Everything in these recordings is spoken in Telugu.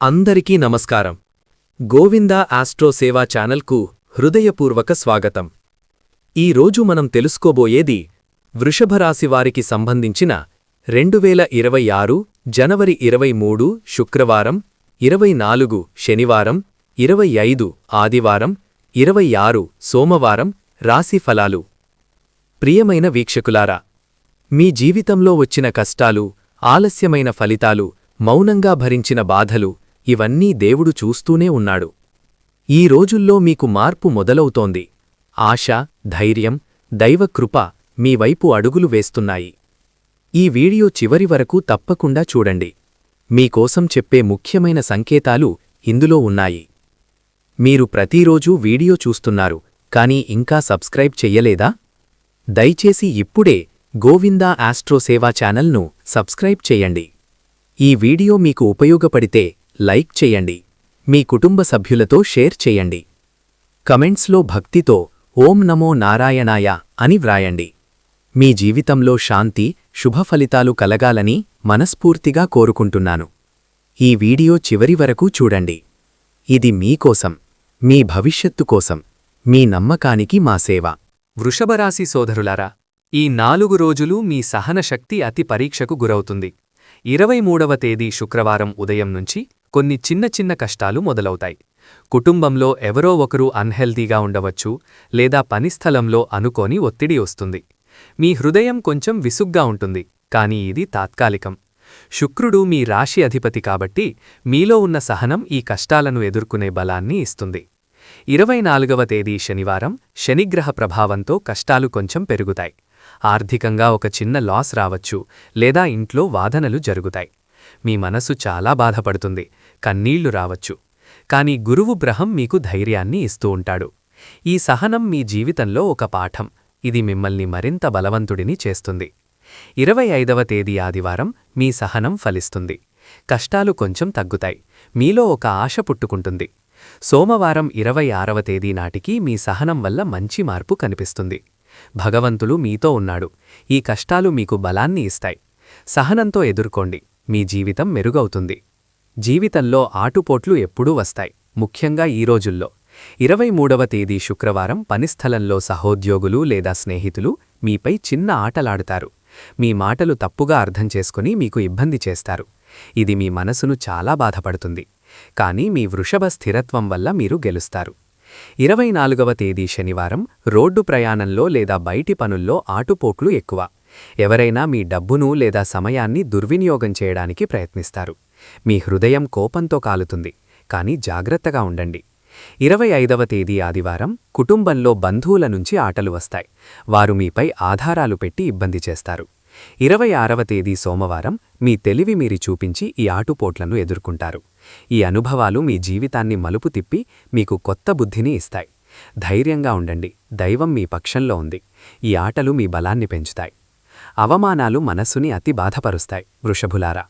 అందరికీ నమస్కారం. గోవిందా ఆస్ట్రో సేవా ఛానల్కు హృదయపూర్వక స్వాగతం. ఈ రోజు మనం తెలుసుకోబోయేది వృషభరాశివారికి సంబంధించిన 2026 జనవరి 23 శుక్రవారం, 24 శనివారం, 25 ఆదివారం, 26 సోమవారం రాశి ఫలాలు. ప్రియమైన వీక్షకులారా, మీ జీవితంలో వచ్చిన కష్టాలు, ఆలస్యమైన ఫలితాలు, మౌనంగా భరించిన బాధలు ఇవన్నీ దేవుడు చూస్తూనే ఉన్నాడు. ఈ రోజుల్లో మీకు మార్పు మొదలవుతోంది. ఆశ, ధైర్యం, దైవకృప మీ వైపు అడుగులు వేస్తున్నాయి. ఈ వీడియో చివరి వరకు తప్పకుండా చూడండి. మీకోసం చెప్పే ముఖ్యమైన సంకేతాలు ఇందులో ఉన్నాయి. మీరు ప్రతిరోజూ వీడియో చూస్తున్నారు, కానీ ఇంకా సబ్స్క్రైబ్ చెయ్యలేదా? దయచేసి ఇప్పుడే గోవిందా ఆస్ట్రో సేవా ఛానల్ను సబ్స్క్రైబ్ చెయ్యండి. ఈ వీడియో మీకు ఉపయోగపడితే లైక్ చెయ్యండి. మీ కుటుంబ సభ్యులతో షేర్ చెయ్యండి. కమెంట్స్లో భక్తితో ఓం నమో నారాయణాయ అని వ్రాయండి. మీ జీవితంలో శాంతి, శుభఫలితాలు కలగాలని మనస్ఫూర్తిగా కోరుకుంటున్నాను. ఈ వీడియో చివరి వరకు చూడండి. ఇది మీకోసం, మీ భవిష్యత్తు కోసం, మీ నమ్మకానికి మా సేవ. వృషభరాశి సోదరులారా, ఈ 4 రోజులు మీ సహనశక్తి అతి పరీక్షకు గురవుతుంది. 23వ తేదీ శుక్రవారం ఉదయం నుంచి కొన్ని చిన్న చిన్న కష్టాలు మొదలవుతాయి. కుటుంబంలో ఎవరో ఒకరు అన్హెల్తీగా ఉండవచ్చు, లేదా పనిస్థలంలో అనుకోని ఒత్తిడి వస్తుంది. మీ హృదయం కొంచెం విసుగ్గా ఉంటుంది, కానీ ఇది తాత్కాలికం. శుక్రుడు మీ రాశి అధిపతి కాబట్టి మీలో ఉన్న సహనం ఈ కష్టాలను ఎదుర్కొనే బలాన్ని ఇస్తుంది. 24వ తేదీ శనివారం శనిగ్రహ ప్రభావంతో కష్టాలు కొంచెం పెరుగుతాయి. ఆర్థికంగా ఒక చిన్న లాస్ రావచ్చు, లేదా ఇంట్లో వాదనలు జరుగుతాయి. మీ మనసు చాలా బాధపడుతుంది, కన్నీళ్లు రావచ్చు. కాని గురువు గ్రహం మీకు ధైర్యాన్ని ఇస్తూ ఉంటాడు. ఈ సహనం మీ జీవితంలో ఒక పాఠం. ఇది మిమ్మల్ని మరింత బలవంతుడిని చేస్తుంది. 25వ తేదీ ఆదివారం మీ సహనం ఫలిస్తుంది. కష్టాలు కొంచెం తగ్గుతాయి, మీలో ఒక ఆశ పుట్టుకుంటుంది. సోమవారం 26వ తేదీ నాటికి మీ సహనం వల్ల మంచి మార్పు కనిపిస్తుంది. భగవంతుడు మీతో ఉన్నాడు. ఈ కష్టాలు మీకు బలాన్ని ఇస్తాయి. సహనంతో ఎదుర్కోండి, మీ జీవితం మెరుగవుతుంది. జీవితంలో ఆటుపోట్లు ఎప్పుడూ వస్తాయి, ముఖ్యంగా ఈ రోజుల్లో. 23వ తేదీ శుక్రవారం పనిస్థలంలో సహోద్యోగులు లేదా స్నేహితులు మీపై చిన్న ఆటలాడుతారు. మీ మాటలు తప్పుగా అర్థం చేసుకుని మీకు ఇబ్బంది చేస్తారు. ఇది మీ మనసును చాలా బాధపడుతుంది. కానీ మీ వృషభ స్థిరత్వం వల్ల మీరు గెలుస్తారు. 24వ తేదీ శనివారం రోడ్డు ప్రయాణంలో లేదా బయటి పనుల్లో ఆటుపోట్లు ఎక్కువ. ఎవరైనా మీ డబ్బును లేదా సమయాన్ని దుర్వినియోగం చేయడానికి ప్రయత్నిస్తారు. మీ హృదయం కోపంతో కాలుతుంది, కానీ జాగ్రత్తగా ఉండండి. 25వ తేదీ ఆదివారం కుటుంబంలో బంధువుల నుంచి ఆటలు వస్తాయి. వారు మీపై ఆధారాలు పెట్టి ఇబ్బంది చేస్తారు. 26వ తేదీ సోమవారం మీ తెలివి మీరి చూపించి ఈ ఆటుపోట్లను ఎదుర్కొంటారు. ఈ అనుభవాలు మీ జీవితాన్ని మలుపు తిప్పి మీకు కొత్త బుద్ధిని ఇస్తాయి. ధైర్యంగా ఉండండి, దైవం మీ పక్షంలో ఉంది. ఈ ఆటలు మీ బలాన్ని పెంచుతాయి. అవమానాలు మనస్సుని అతి బాధపరుస్తాయి. వృషభులారా,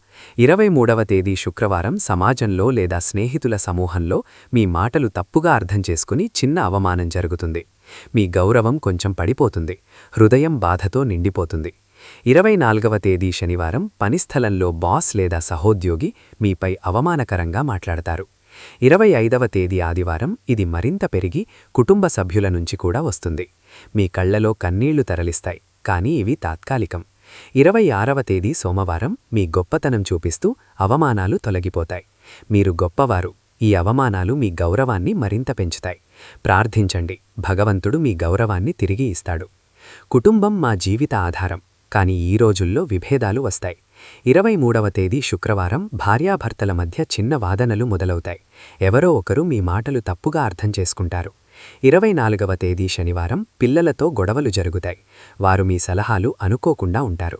23వ తేదీ శుక్రవారం సమాజంలో లేదా స్నేహితుల సమూహంలో మీ మాటలు తప్పుగా అర్థం చేసుకుని చిన్న అవమానం జరుగుతుంది. మీ గౌరవం కొంచెం పడిపోతుంది, హృదయం బాధతో నిండిపోతుంది. 24వ తేదీ శనివారం పనిస్థలంలో బాస్ లేదా సహోద్యోగి మీపై అవమానకరంగా మాట్లాడతారు. 25వ తేదీ ఆదివారం ఇది మరింత పెరిగి కుటుంబ సభ్యుల నుంచి కూడా వస్తుంది. మీ కళ్లలో కన్నీళ్లు తరలిస్తాయి, కానీ ఇవి తాత్కాలికం. 26వ తేదీ సోమవారం మీ గొప్పతనం చూపిస్తూ అవమానాలు తొలగిపోతాయి. మీరు గొప్పవారు. ఈ అవమానాలు మీ గౌరవాన్ని మరింత పెంచుతాయి. ప్రార్థించండి, భగవంతుడు మీ గౌరవాన్ని తిరిగి ఇస్తాడు. కుటుంబం మా జీవిత ఆధారం, కానీ ఈ రోజుల్లో విభేదాలు వస్తాయి. 23వ తేదీ శుక్రవారం భార్యాభర్తల మధ్య చిన్న వాదనలు మొదలవుతాయి. ఎవరో ఒకరు మీ మాటలు తప్పుగా అర్థం చేసుకుంటారు. 24వ తేదీ శనివారం పిల్లలతో గొడవలు జరుగుతాయి. వారు మీ సలహాలు అనుకోకుండా ఉంటారు.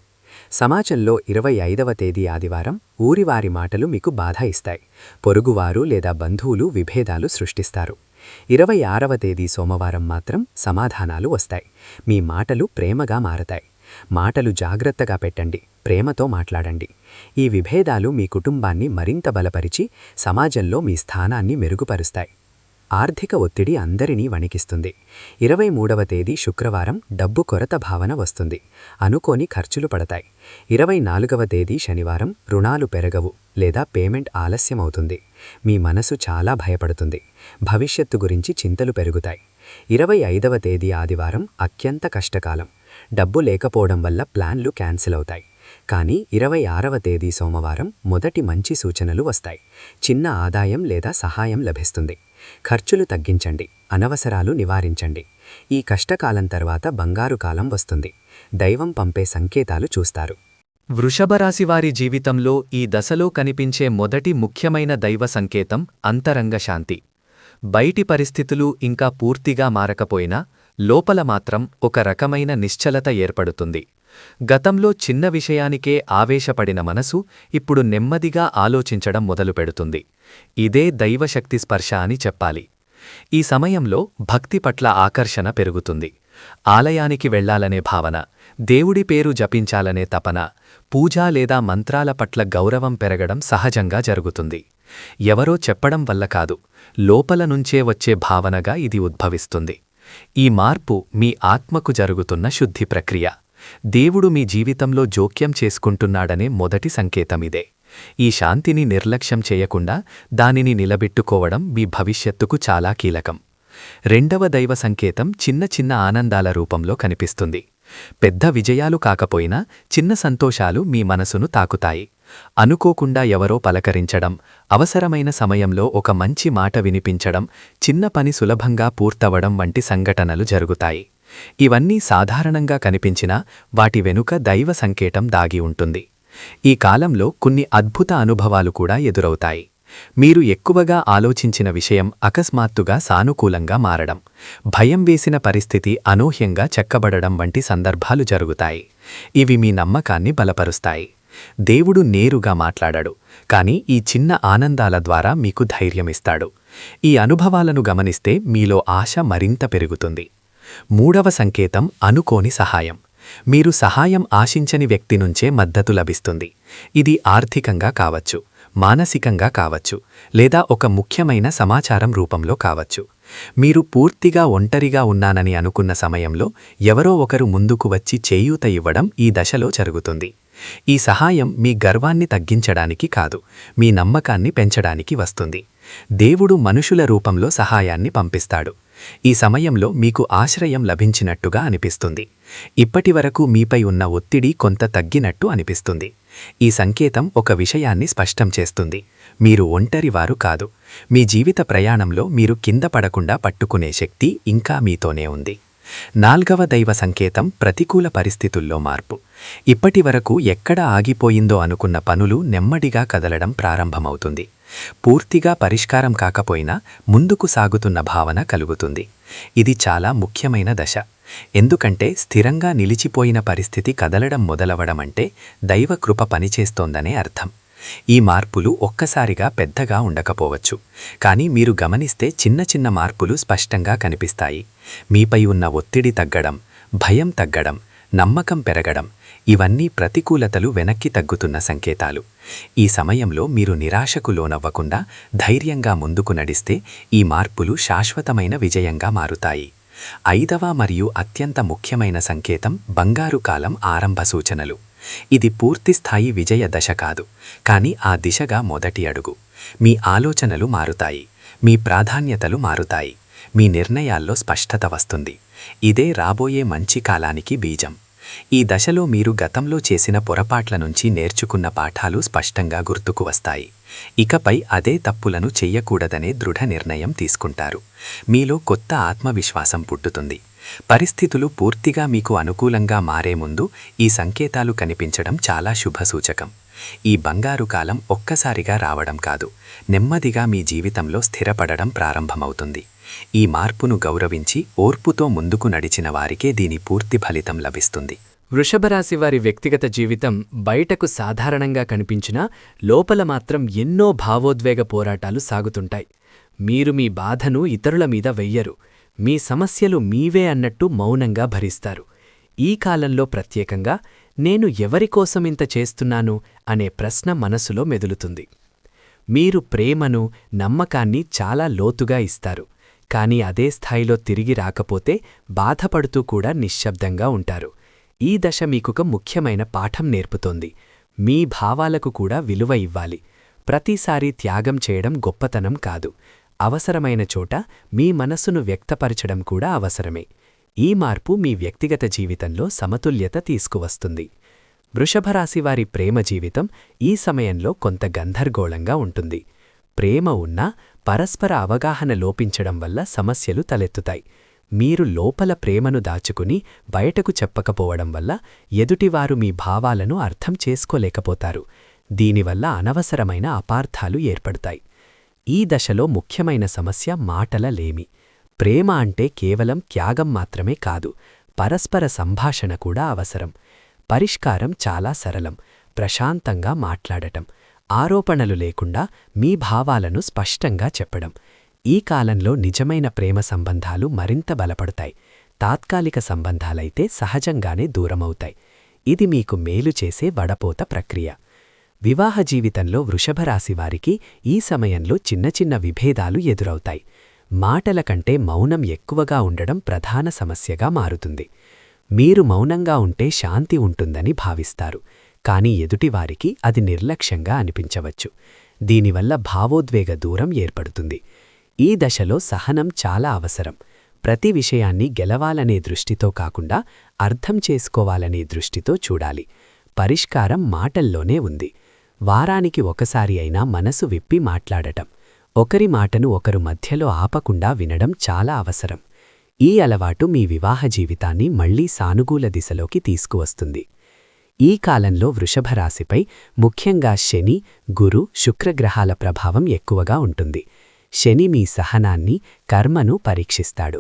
సమాజంలో 25వ తేదీ ఆదివారం ఊరివారి మాటలు మీకు బాధ ఇస్తాయి. పొరుగువారు లేదా బంధువులు విభేదాలు సృష్టిస్తారు. 26వ తేదీ సోమవారం మాత్రం సమాధానాలు వస్తాయి. మీ మాటలు ప్రేమగా మారతాయి. మాటలు జాగ్రత్తగా పెట్టండి, ప్రేమతో మాట్లాడండి. ఈ విభేదాలు మీ కుటుంబాన్ని మరింత బలపరిచి సమాజంలో మీ స్థానాన్ని మెరుగుపరుస్తాయి. ఆర్థిక ఒత్తిడి అందరినీ వణికిస్తుంది. 23వ తేదీ శుక్రవారం డబ్బు కొరత భావన వస్తుంది. అనుకోని ఖర్చులు పడతాయి. 24వ తేదీ శనివారం రుణాలు పెరగవు లేదా పేమెంట్ ఆలస్యమవుతుంది. మీ మనసు చాలా భయపడుతుంది. భవిష్యత్తు గురించి చింతలు పెరుగుతాయి. 25వ తేదీ ఆదివారం అత్యంత కష్టకాలం. డబ్బు లేకపోవడం వల్ల ప్లాన్లు క్యాన్సిల్ అవుతాయి. కానీ 26వ తేదీ సోమవారం మొదటి మంచి సూచనలు వస్తాయి. చిన్న ఆదాయం లేదా సహాయం లభిస్తుంది. ఖర్చులు తగ్గించండి, అనవసరాలు నివారించండి. ఈ కష్టకాలం తర్వాత బంగారు కాలం వస్తుంది. దైవం పంపే సంకేతాలు చూస్తారు. వృషభరాశివారి జీవితంలో ఈ దశలో కనిపించే మొదటి ముఖ్యమైన దైవ సంకేతం అంతరంగ శాంతి. బయటి పరిస్థితులు ఇంకా పూర్తిగా మారకపోయినా లోపల మాత్రం ఒక రకమైన నిశ్చలత ఏర్పడుతుంది. గతంలో చిన్న విషయానికే ఆవేశపడిన మనసు ఇప్పుడు నెమ్మదిగా ఆలోచించడం మొదలుపెడుతుంది. ఇదే దైవశక్తి స్పర్శ అని చెప్పాలి. ఈ సమయంలో భక్తి పట్ల ఆకర్షణ పెరుగుతుంది. ఆలయానికి వెళ్లాలనే భావన, దేవుడి పేరు జపించాలనే తపన, పూజా లేదా మంత్రాల పట్ల గౌరవం పెరగడం సహజంగా జరుగుతుంది. ఎవరో చెప్పడం వల్ల కాదు, లోపల నుంచే వచ్చే భావనగా ఇది ఉద్భవిస్తుంది. ఈ మార్పు మీ ఆత్మకు జరుగుతున్న శుద్ధి ప్రక్రియ. దేవుడు మీ జీవితంలో జోక్యం చేసుకుంటున్నాడనే మొదటి సంకేతమిదే. ఈ శాంతిని నిర్లక్ష్యం చేయకుండా దానిని నిలబెట్టుకోవడం మీ భవిష్యత్తుకు చాలా కీలకం. రెండవ దైవ సంకేతం చిన్న చిన్న ఆనందాల రూపంలో కనిపిస్తుంది. పెద్ద విజయాలు కాకపోయినా చిన్న సంతోషాలు మీ మనసును తాకుతాయి. అనుకోకుండా ఎవరో పలకరించడం, అవసరమైన సమయంలో ఒక మంచి మాట వినిపించడం, చిన్న పని సులభంగా పూర్తవడం వంటి సంఘటనలు జరుగుతాయి. ఇవన్నీ సాధారణంగా కనిపించినా వాటి వెనుక దైవ సంకేతం దాగి ఉంటుంది. ఈ కాలంలో కొన్ని అద్భుత అనుభవాలు కూడా ఎదురవుతాయి. మీరు ఎక్కువగా ఆలోచించిన విషయం అకస్మాత్తుగా సానుకూలంగా మారడం, భయం వేసిన పరిస్థితి అనూహ్యంగా చెక్కబడడం వంటి సందర్భాలు జరుగుతాయి. ఇవి మీ నమ్మకాన్ని బలపరుస్తాయి. దేవుడు నేరుగా మాట్లాడాడు, కానీ ఈ చిన్న ఆనందాల ద్వారా మీకు ధైర్యమిస్తాడు. ఈ అనుభవాలను గమనిస్తే మీలో ఆశ మరింత పెరుగుతుంది. మూడవ సంకేతం అనుకోని సహాయం. మీరు సహాయం ఆశించని వ్యక్తి నుంచే మద్దతు లభిస్తుంది. ఇది ఆర్థికంగా కావచ్చు, మానసికంగా కావచ్చు, లేదా ఒక ముఖ్యమైన సమాచారం రూపంలో కావచ్చు. మీరు పూర్తిగా ఒంటరిగా ఉన్నానని అనుకున్న సమయంలో ఎవరో ఒకరు ముందుకు వచ్చి చేయూత ఇవ్వడం ఈ దశలో జరుగుతుంది. ఈ సహాయం మీ గర్వాన్ని తగ్గించడానికి కాదు, మీ నమ్మకాన్ని పెంచడానికి వస్తుంది. దేవుడు మనుషుల రూపంలో సహాయాన్ని పంపిస్తాడు. ఈ సమయంలో మీకు ఆశ్రయం లభించినట్టుగా అనిపిస్తుంది. ఇప్పటివరకు మీపై ఉన్న ఒత్తిడి కొంత తగ్గినట్టు అనిపిస్తుంది. ఈ సంకేతం ఒక విషయాన్ని స్పష్టం చేస్తుంది: మీరు ఒంటరివారు కాదు. మీ జీవిత ప్రయాణంలో మీరు కింద పడకుండా పట్టుకునే శక్తి ఇంకా మీతోనే ఉంది. నాల్గవ దైవ సంకేతం ప్రతికూల పరిస్థితుల్లో మార్పు. ఇప్పటివరకు ఎక్కడ ఆగిపోయిందో అనుకున్న పనులు నెమ్మదిగా కదలడం ప్రారంభమవుతుంది. పూర్తిగా పరిష్కారం కాకపోయినా ముందుకు సాగుతున్న భావన కలుగుతుంది. ఇది చాలా ముఖ్యమైన దశ. ఎందుకంటే స్థిరంగా నిలిచిపోయిన పరిస్థితి కదలడం మొదలవడమంటే దైవ కృప పనిచేస్తోందనే అర్థం. ఈ మార్పులు ఒక్కసారిగా పెద్దగా ఉండకపోవచ్చు, కానీ మీరు గమనిస్తే చిన్న చిన్న మార్పులు స్పష్టంగా కనిపిస్తాయి. మీపై ఉన్న ఒత్తిడి తగ్గడం, భయం తగ్గడం, నమ్మకం పెరగడం, ఇవన్నీ ప్రతికూలతలు వెనక్కి తగ్గుతున్న సంకేతాలు. ఈ సమయంలో మీరు నిరాశకు లోనవ్వకుండా ధైర్యంగా ముందుకు నడిస్తే ఈ మార్పులు శాశ్వతమైన విజయంగా మారుతాయి. ఐదవ మరియు అత్యంత ముఖ్యమైన సంకేతం బంగారు కాలం ఆరంభ సూచనలు. ఇది పూర్తిస్థాయి విజయ దశ కాదు, కానీ ఆ దిశగా మొదటి అడుగు. మీ ఆలోచనలు మారుతాయి, మీ ప్రాధాన్యతలు మారుతాయి, మీ నిర్ణయాల్లో స్పష్టత వస్తుంది. ఇదే రాబోయే మంచి కాలానికి బీజం. ఈ దశలో మీరు గతంలో చేసిన పొరపాట్ల నుంచి నేర్చుకున్న పాఠాలు స్పష్టంగా గుర్తుకు వస్తాయి. ఇకపై అదే తప్పులను చెయ్యకూడదనే దృఢ నిర్ణయం తీసుకుంటారు. మీలో కొత్త ఆత్మవిశ్వాసం పుట్టుతుంది. పరిస్థితులు పూర్తిగా మీకు అనుకూలంగా మారే ముందు ఈ సంకేతాలు కనిపించడం చాలా శుభసూచకం. ఈ బంగారు కాలం ఒక్కసారిగా రావడం కాదు, నెమ్మదిగా మీ జీవితంలో స్థిరపడడం ప్రారంభమవుతుంది. ఈ మార్పును గౌరవించి ఓర్పుతో ముందుకు నడిచిన వారికే దీని పూర్తి ఫలితం లభిస్తుంది. వృషభరాశి వారి వ్యక్తిగత జీవితం బయటకు సాధారణంగా కనిపించినా లోపల మాత్రం ఎన్నో భావోద్వేగ పోరాటాలు సాగుతుంటాయి. మీరు మీ బాధను ఇతరుల మీద వెయ్యరు. మీ సమస్యలు మీవే అన్నట్టు మౌనంగా భరిస్తారు. ఈ కాలంలో ప్రత్యేకంగా నేను ఎవరికోసం ఇంత చేస్తున్నాను అనే ప్రశ్న మనసులో మెదులుతుంది. మీరు ప్రేమను, నమ్మకాన్ని చాలా లోతుగా ఇస్తారు, కానీ అదే స్థాయిలో తిరిగి రాకపోతే బాధపడుతూ కూడా నిశ్శబ్దంగా ఉంటారు. ఈ దశ మీకొక ముఖ్యమైన పాఠం నేర్పుతోంది. మీ భావాలకు కూడా విలువ ఇవ్వాలి. ప్రతిసారీ త్యాగం చేయడం గొప్పతనం కాదు. అవసరమైన చోట మీ మనస్సును వ్యక్తపరచడం కూడా అవసరమే. ఈ మార్పు మీ వ్యక్తిగత జీవితంలో సమతుల్యత తీసుకువస్తుంది. వృషభరాశివారి ప్రేమ జీవితం ఈ సమయంలో కొంత గందరగోళంగా ఉంటుంది. ప్రేమ ఉన్నా పరస్పర అవగాహన లోపించడం వల్ల సమస్యలు తలెత్తుతాయి. మీరు లోపల ప్రేమను దాచుకుని బయటకు చెప్పకపోవడం వల్ల ఎదుటివారు మీ భావాలను అర్థం చేసుకోలేకపోతారు. దీనివల్ల అనవసరమైన అపార్థాలు ఏర్పడతాయి. ఈ దశలో ముఖ్యమైన సమస్య మాటల లేమి. ప్రేమ అంటే కేవలం త్యాగం మాత్రమే కాదు, పరస్పర సంభాషణ కూడా అవసరం. పరిష్కారం చాలా సరళం. ప్రశాంతంగా మాట్లాడటం, ఆరోపణలు లేకుండా మీ భావాలను స్పష్టంగా చెప్పడం. ఈ కాలంలో నిజమైన ప్రేమ సంబంధాలు మరింత బలపడతాయి. తాత్కాలిక సంబంధాలైతే సహజంగానే దూరమవుతాయి. ఇది మీకు మేలు చేసే వడపోత ప్రక్రియ. వివాహ జీవితంలో వృషభరాశివారికి ఈ సమయంలో చిన్న చిన్న విభేదాలు ఎదురవుతాయి. మాటల కంటే మౌనం ఎక్కువగా ఉండడం ప్రధాన సమస్యగా మారుతుంది. మీరు మౌనంగా ఉంటే శాంతి ఉంటుందని భావిస్తారు, కానీ ఎదుటివారికి అది నిర్లక్ష్యంగా అనిపించవచ్చు. దీనివల్ల భావోద్వేగ దూరం ఏర్పడుతుంది. ఈ దశలో సహనం చాలా అవసరం. ప్రతి విషయాన్ని గెలవాలనే దృష్టితో కాకుండా అర్థం చేసుకోవాలనే దృష్టితో చూడాలి. పరిష్కారం మాటల్లోనే ఉంది. వారానికి ఒకసారి అయినా మనసు విప్పి మాట్లాడటం, ఒకరి మాటను ఒకరు మధ్యలో ఆపకుండా వినడం చాలా అవసరం. ఈ అలవాటు మీ వివాహ జీవితాన్ని మళ్లీ సానుకూల దిశలోకి తీసుకువస్తుంది. ఈ కాలంలో వృషభరాశిపై ముఖ్యంగా శని, గురు, శుక్రగ్రహాల ప్రభావం ఎక్కువగా ఉంటుంది. శని మీ సహనాన్ని, కర్మను పరీక్షిస్తాడు.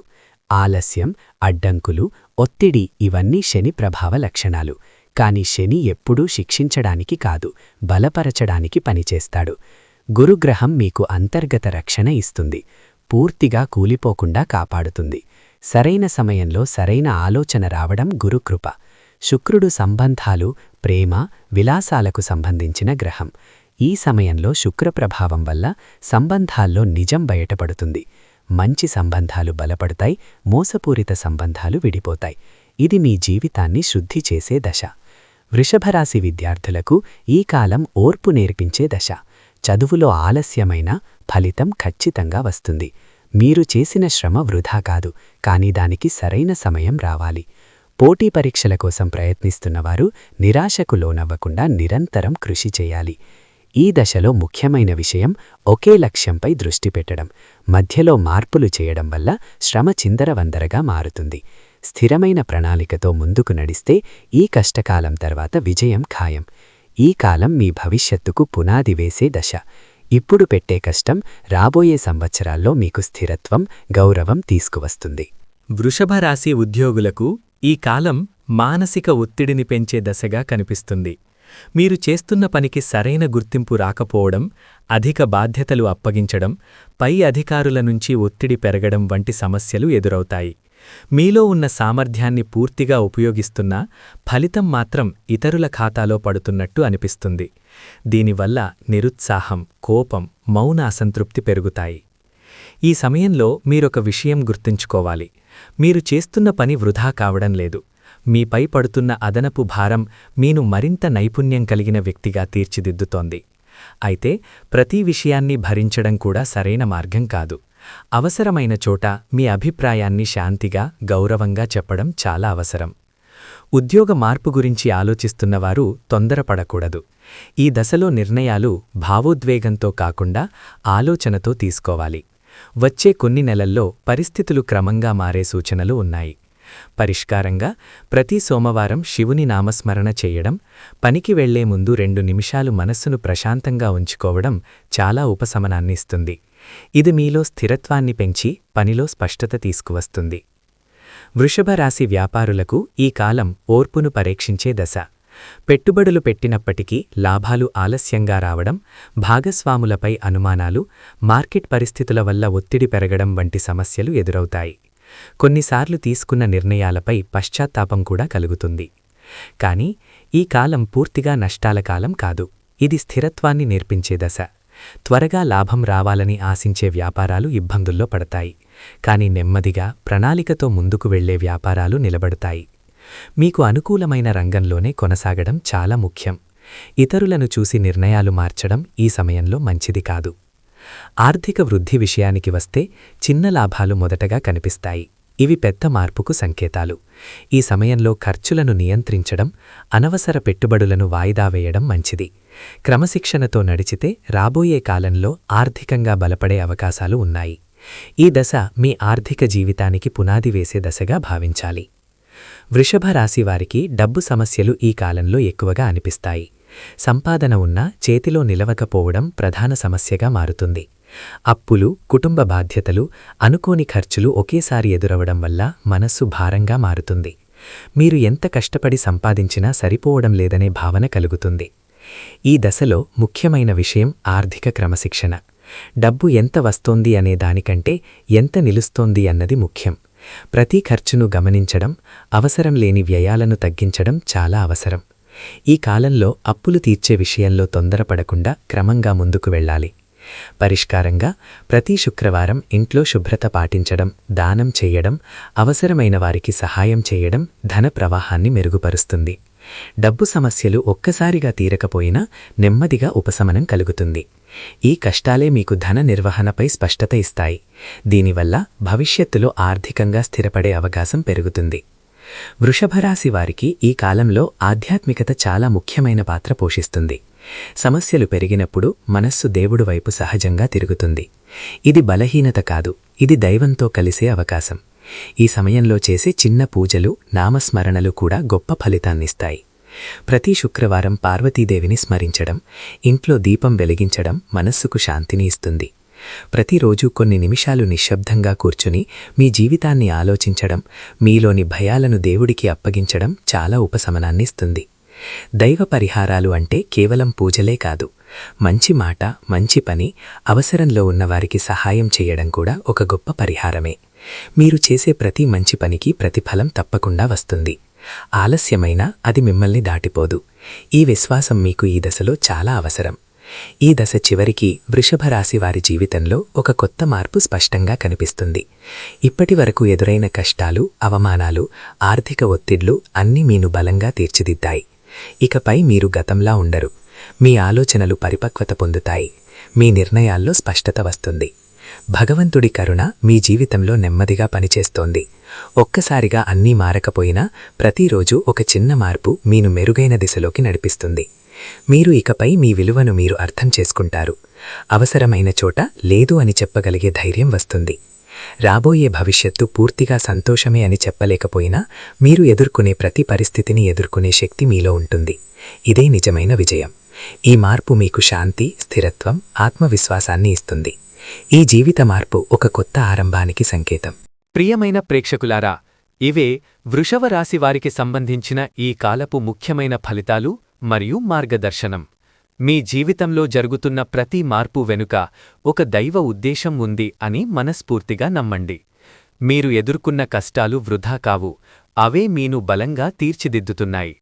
ఆలస్యం, అడ్డంకులు, ఒత్తిడి ఇవన్నీ శని ప్రభావ లక్షణాలు. కాని శని ఎప్పుడూ శిక్షించడానికి కాదు, బలపరచడానికి పనిచేస్తాడు. గురుగ్రహం మీకు అంతర్గత రక్షణ ఇస్తుంది, పూర్తిగా కూలిపోకుండా కాపాడుతుంది. సరైన సమయంలో సరైన ఆలోచన రావడం గురుకృప. శుక్రుడు సంబంధాలు, ప్రేమ, విలాసాలకు సంబంధించిన గ్రహం. ఈ సమయంలో శుక్రప్రభావం వల్ల సంబంధాల్లో నిజం బయటపడుతుంది. మంచి సంబంధాలు బలపడతాయి, మోసపూరిత సంబంధాలు విడిపోతాయి. ఇది మీ జీవితాన్ని శుద్ధి చేసే దశ. వృషభరాశి విద్యార్థులకు ఈ కాలం ఓర్పు నేర్పించే దశ. చదువులో ఆలస్యమైన ఫలితం ఖచ్చితంగా వస్తుంది. మీరు చేసిన శ్రమ వృధా కాదు, కానీ దానికి సరైన సమయం రావాలి. పోటీ పరీక్షల కోసం ప్రయత్నిస్తున్నవారు నిరాశకు లోనవ్వకుండా నిరంతరం కృషి చేయాలి. ఈ దశలో ముఖ్యమైన విషయం ఒకే లక్ష్యంపై దృష్టి పెట్టడం. మధ్యలో మార్పులు చేయడం వల్ల శ్రమ చిందరవందరగా మారుతుంది. స్థిరమైన ప్రణాళికతో ముందుకు నడిస్తే ఈ కష్టకాలం తర్వాత విజయం ఖాయం. ఈ కాలం మీ భవిష్యత్తుకు పునాది వేసే దశ. ఇప్పుడు పెట్టే కష్టం రాబోయే సంవత్సరాల్లో మీకు స్థిరత్వం, గౌరవం తీసుకువస్తుంది. వృషభరాశి ఉద్యోగులకు ఈ కాలం మానసిక ఒత్తిడిని పెంచే దశగా కనిపిస్తుంది. మీరు చేస్తున్న పనికి సరైన గుర్తింపు రాకపోవడం, అధిక బాధ్యతలు అప్పగించడం, పై అధికారుల నుంచి ఒత్తిడి పెరగడం వంటి సమస్యలు ఎదురవుతాయి. మీలో ఉన్న సామర్థ్యాన్ని పూర్తిగా ఉపయోగిస్తున్నా ఫలితం మాత్రం ఇతరుల ఖాతాలో పడుతున్నట్టు అనిపిస్తుంది. దీనివల్ల నిరుత్సాహం, కోపం, మౌన అసంతృప్తి పెరుగుతాయి. ఈ సమయంలో మీరొక విషయం గుర్తుంచుకోవాలి. మీరు చేస్తున్న పని వృధా కావడం లేదు. మీపై పడుతున్న అదనపు భారం మీను మరింత నైపుణ్యం కలిగిన వ్యక్తిగా తీర్చిదిద్దుతోంది. అయితే ప్రతి విషయాన్ని భరించడం కూడా సరైన మార్గం కాదు. అవసరమైన చోట మీ అభిప్రాయాన్ని శాంతిగా, గౌరవంగా చెప్పడం చాలా అవసరం. ఉద్యోగ మార్పు గురించి ఆలోచిస్తున్నవారు తొందరపడకూడదు. ఈ దశలో నిర్ణయాలు భావోద్వేగంతో కాకుండా ఆలోచనతో తీసుకోవాలి. వచ్చే కొన్ని నెలల్లో పరిస్థితులు క్రమంగా మారే సూచనలు ఉన్నాయి. పరిష్కారంగా ప్రతి సోమవారం శివుని నామస్మరణ చేయడం, పనికి వెళ్లే ముందు 2 నిమిషాలు మనస్సును ప్రశాంతంగా ఉంచుకోవడం చాలా ఉపశమనాన్నిస్తుంది. ఇది మీలో స్థిరత్వాన్ని పెంచి పనిలో స్పష్టత తీసుకువస్తుంది. వృషభరాశి వ్యాపారులకు ఈ కాలం ఓర్పును పరీక్షించే దశ. పెట్టుబడులు పెట్టినప్పటికీ లాభాలు ఆలస్యంగా రావడం, భాగస్వాములపై అనుమానాలు, మార్కెట్ పరిస్థితుల వల్ల ఒత్తిడి పెరగడం వంటి సమస్యలు ఎదురవుతాయి. కొన్నిసార్లు తీసుకున్న నిర్ణయాలపై పశ్చాత్తాపం కూడా కలుగుతుంది. కానీ ఈ కాలం పూర్తిగా నష్టాల కాలం కాదు. ఇది స్థిరత్వాన్ని నేర్పించే దశ. త్వరగా లాభం రావాలని ఆశించే వ్యాపారాలు ఇబ్బందుల్లో పడతాయి. కాని నెమ్మదిగా ప్రణాళికతో ముందుకు వెళ్లే వ్యాపారాలు నిలబడతాయి. మీకు అనుకూలమైన రంగంలోనే కొనసాగడం చాలా ముఖ్యం. ఇతరులను చూసి నిర్ణయాలు మార్చడం ఈ సమయంలో మంచిది కాదు. ఆర్థిక వృద్ధి విషయానికి వస్తే చిన్న లాభాలు మొదటగా కనిపిస్తాయి. ఇవి పెద్ద మార్పుకు సంకేతాలు. ఈ సమయంలో ఖర్చులను నియంత్రించడం, అనవసర పెట్టుబడులను వాయిదా వేయడం మంచిది. క్రమశిక్షణతో నడిచితే రాబోయే కాలంలో ఆర్థికంగా బలపడే అవకాశాలు ఉన్నాయి. ఈ దశ మీ ఆర్థిక జీవితానికి పునాది వేసే దశగా భావించాలి. వృషభ రాశివారికి డబ్బు సమస్యలు ఈ కాలంలో ఎక్కువగా అనిపిస్తాయి. సంపాదన ఉన్నా చేతిలో నిలవకపోవడం ప్రధాన సమస్యగా మారుతుంది. అప్పులు, కుటుంబ బాధ్యతలు, అనుకోని ఖర్చులు ఒకేసారి ఎదురవడం వల్ల మనస్సు భారంగా మారుతుంది. మీరు ఎంత కష్టపడి సంపాదించినా సరిపోవడం లేదనే భావన కలుగుతుంది. ఈ దశలో ముఖ్యమైన విషయం ఆర్థిక క్రమశిక్షణ. డబ్బు ఎంత వస్తోంది అనే దానికంటే ఎంత నిలుస్తోంది అన్నది ముఖ్యం. ప్రతి ఖర్చును గమనించడం, అవసరం లేని వ్యయాలను తగ్గించడం చాలా అవసరం. ఈ కాలంలో అప్పులు తీర్చే విషయంలో తొందరపడకుండా క్రమంగా ముందుకు వెళ్ళాలి. పరిష్కారంగా ప్రతి శుక్రవారం ఇంట్లో శుభ్రత పాటించడం, దానం చేయడం, అవసరమైన వారికి సహాయం చేయడం ధన ప్రవాహాన్ని మెరుగుపరుస్తుంది. డబ్బు సమస్యలు ఒక్కసారిగా తీరకపోయినా నెమ్మదిగా ఉపశమనం కలుగుతుంది. ఈ కష్టాలే మీకు ధన నిర్వహణపై స్పష్టత ఇస్తాయి. దీనివల్ల భవిష్యత్తులో ఆర్థికంగా స్థిరపడే అవకాశం పెరుగుతుంది. వృషభరాశి వారికి ఈ కాలంలో ఆధ్యాత్మికత చాలా ముఖ్యమైన పాత్ర పోషిస్తుంది. సమస్యలు పెరిగినప్పుడు మనస్సు దేవుడు వైపు సహజంగా తిరుగుతుంది. ఇది బలహీనత కాదు, ఇది దైవంతో కలిసే అవకాశం. ఈ సమయంలో చేసే చిన్న పూజలు, నామస్మరణలు కూడా గొప్ప ఫలితాన్నిస్తాయి. ప్రతి శుక్రవారం పార్వతీదేవిని స్మరించడం, ఇంట్లో దీపం వెలిగించడం మనస్సుకు శాంతిని ఇస్తుంది. ప్రతిరోజు కొన్ని నిమిషాలు నిశ్శబ్దంగా కూర్చుని మీ జీవితాన్ని ఆలోచించడం, మీలోని భయాలను దేవుడికి అప్పగించడం చాలా ఉపశమనాన్నిస్తుంది. దైవ పరిహారాలు అంటే కేవలం పూజలే కాదు, మంచి మాట, మంచి పని, అవసరంలో ఉన్నవారికి సహాయం చేయడం కూడా ఒక గొప్ప పరిహారమే. మీరు చేసే ప్రతి మంచి పనికి ప్రతిఫలం తప్పకుండా వస్తుంది. ఆలస్యమైనా అది మిమ్మల్ని దాటిపోదు. ఈ విశ్వాసం మీకు ఈ దశలో చాలా అవసరం. ఈ దశ చివరికి వృషభరాశి వారి జీవితంలో ఒక కొత్త మార్పు స్పష్టంగా కనిపిస్తుంది. ఇప్పటి వరకు ఎదురైన కష్టాలు, అవమానాలు, ఆర్థిక ఒత్తిళ్లు అన్నీ మీను బలంగా తీర్చిదిద్దాయి. ఇకపై మీరు గతంలా ఉండరు. మీ ఆలోచనలు పరిపక్వత పొందుతాయి. మీ నిర్ణయాల్లో స్పష్టత వస్తుంది. భగవంతుడి కరుణ మీ జీవితంలో నెమ్మదిగా పనిచేస్తోంది. ఒక్కసారిగా అన్నీ మారకపోయినా ప్రతిరోజు ఒక చిన్న మార్పు మీను మెరుగైన దిశలోకి నడిపిస్తుంది. మీరు ఇకపై మీ విలువను మీరు అర్థం చేసుకుంటారు. అవసరమైన చోట లేదు అని చెప్పగలిగే ధైర్యం వస్తుంది. రాబోయే భవిష్యత్తు పూర్తిగా సంతోషమే అని చెప్పలేకపోయినా మీరు ఎదుర్కొనే ప్రతి పరిస్థితిని ఎదుర్కొనే శక్తి మీలో ఉంటుంది. ఇదే నిజమైన విజయం. ఈ మార్పు మీకు శాంతి, స్థిరత్వం, ఆత్మవిశ్వాసాన్ని ఇస్తుంది. ఈ జీవిత మార్పు ఒక కొత్త ఆరంభానికి సంకేతం. ప్రియమైన ప్రేక్షకులారా, ఇవే వృషభ రాశి వారికి సంబంధించిన ఈ కాలపు ముఖ్యమైన ఫలితాలు మరియు మార్గదర్శనం. మీ జీవితంలో జరుగుతున్న ప్రతి మార్పు వెనుక ఒక దైవ ఉద్దేశం ఉంది అని మనస్ఫూర్తిగా నమ్మండి. మీరు ఎదుర్కొన్న కష్టాలు వృధా కావు, అవే మీను బలంగా తీర్చిదిద్దుతున్నాయి.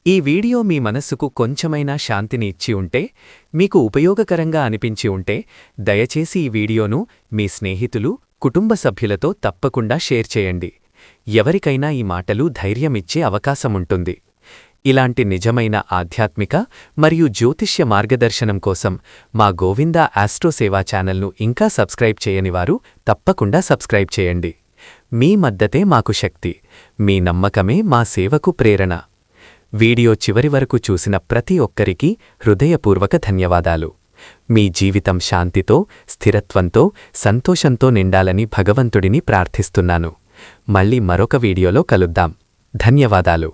ఈ వీడియో మీ మనస్సుకు కొంచెమైనా శాంతిని ఇచ్చి ఉంటే, మీకు ఉపయోగకరంగా అనిపించి ఉంటే, దయచేసి ఈ వీడియోను మీ స్నేహితులు, కుటుంబ సభ్యులతో తప్పకుండా షేర్ చేయండి. ఎవరికైనా ఈ మాటలు ధైర్యమిచ్చే అవకాశముంటుంది. ఇలాంటి నిజమైన ఆధ్యాత్మిక మరియు జ్యోతిష్య మార్గదర్శనం కోసం మా గోవిందా ఆస్ట్రో సేవా ఛానల్ను ఇంకా సబ్స్క్రైబ్ చేయనివారు తప్పకుండా సబ్స్క్రైబ్ చేయండి. మీ మద్దతే మాకు శక్తి, మీ నమ్మకమే మా సేవకు ప్రేరణ. వీడియో చివరి వరకు చూసిన ప్రతి ఒక్కరికీ హృదయపూర్వక ధన్యవాదాలు. మీ జీవితం శాంతితో, స్థిరత్వంతో, సంతోషంతో నిండాలని భగవంతుడిని ప్రార్థిస్తున్నాను. మళ్ళీ మరొక వీడియోలో కలుద్దాం. ధన్యవాదాలు.